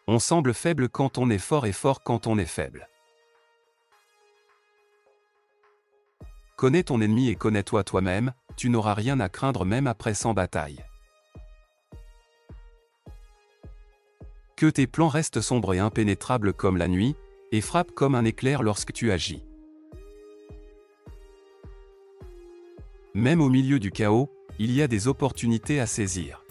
On semble faible quand on est fort et fort quand on est faible. Connais ton ennemi et connais-toi toi-même, tu n'auras rien à craindre même après 100 batailles. Que tes plans restent sombres et impénétrables comme la nuit, et frappent comme un éclair lorsque tu agis. Même au milieu du chaos, il y a des opportunités à saisir.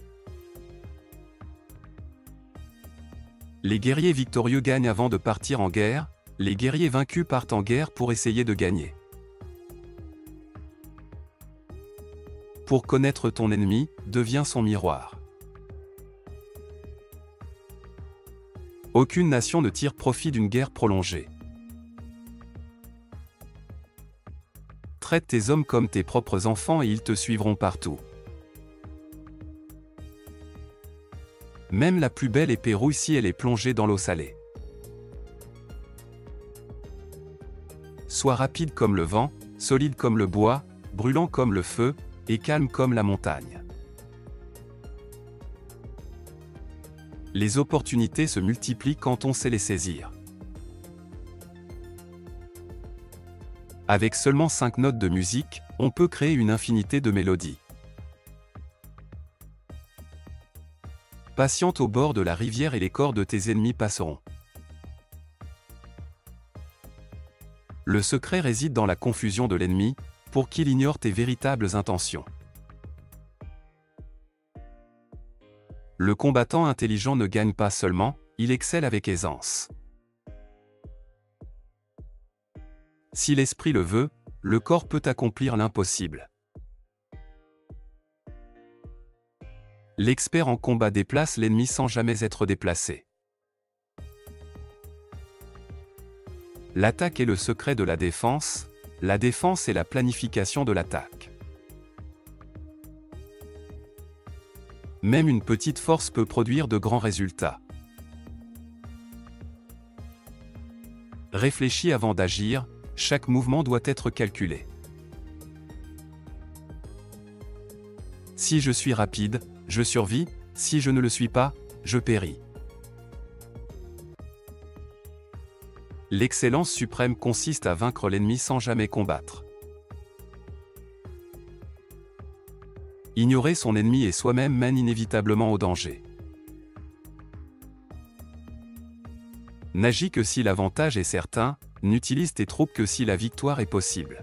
Les guerriers victorieux gagnent avant de partir en guerre, les guerriers vaincus partent en guerre pour essayer de gagner. Pour connaître ton ennemi, deviens son miroir. Aucune nation ne tire profit d'une guerre prolongée. Traite tes hommes comme tes propres enfants et ils te suivront partout. Même la plus belle épée rouille si elle est plongée dans l'eau salée. Sois rapide comme le vent, solide comme le bois, brûlant comme le feu, et calme comme la montagne. Les opportunités se multiplient quand on sait les saisir. Avec seulement 5 notes de musique, on peut créer une infinité de mélodies. Patiente au bord de la rivière et les corps de tes ennemis passeront. Le secret réside dans la confusion de l'ennemi, pour qu'il ignore tes véritables intentions. Le combattant intelligent ne gagne pas seulement, il excelle avec aisance. Si l'esprit le veut, le corps peut accomplir l'impossible. L'expert en combat déplace l'ennemi sans jamais être déplacé. L'attaque est le secret de la défense est la planification de l'attaque. Même une petite force peut produire de grands résultats. Réfléchis avant d'agir, chaque mouvement doit être calculé. Si je suis rapide, je survis, si je ne le suis pas, je péris. L'excellence suprême consiste à vaincre l'ennemi sans jamais combattre. Ignorer son ennemi et soi-même mène inévitablement au danger. N'agis que si l'avantage est certain, n'utilise tes troupes que si la victoire est possible.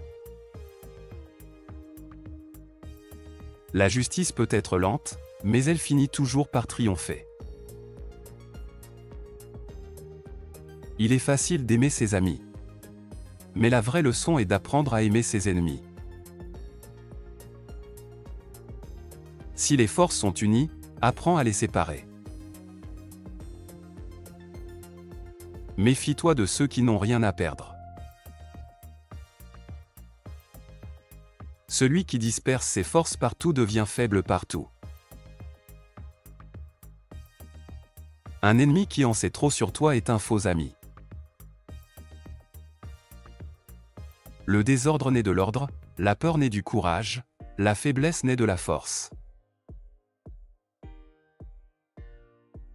La justice peut être lente, mais elle finit toujours par triompher. Il est facile d'aimer ses amis. Mais la vraie leçon est d'apprendre à aimer ses ennemis. Si les forces sont unies, apprends à les séparer. Méfie-toi de ceux qui n'ont rien à perdre. Celui qui disperse ses forces partout devient faible partout. Un ennemi qui en sait trop sur toi est un faux ami. Le désordre naît de l'ordre, la peur naît du courage, la faiblesse naît de la force.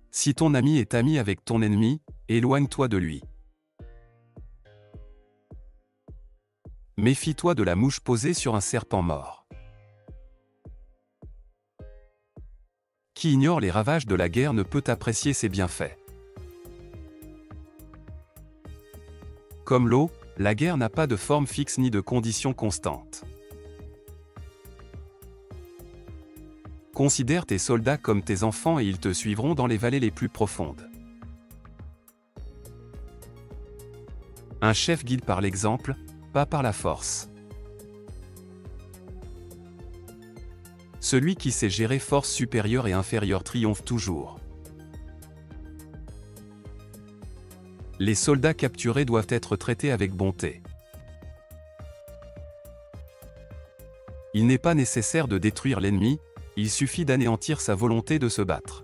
Si ton ami est ami avec ton ennemi, éloigne-toi de lui. Méfie-toi de la mouche posée sur un serpent mort. Qui ignore les ravages de la guerre ne peut apprécier ses bienfaits. Comme l'eau, la guerre n'a pas de forme fixe ni de conditions constantes. Considère tes soldats comme tes enfants et ils te suivront dans les vallées les plus profondes. Un chef guide par l'exemple, pas par la force. Celui qui sait gérer force supérieure et inférieure triomphe toujours. Les soldats capturés doivent être traités avec bonté. Il n'est pas nécessaire de détruire l'ennemi, il suffit d'anéantir sa volonté de se battre.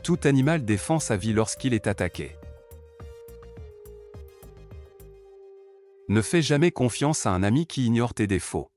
Tout animal défend sa vie lorsqu'il est attaqué. Ne fais jamais confiance à un ami qui ignore tes défauts.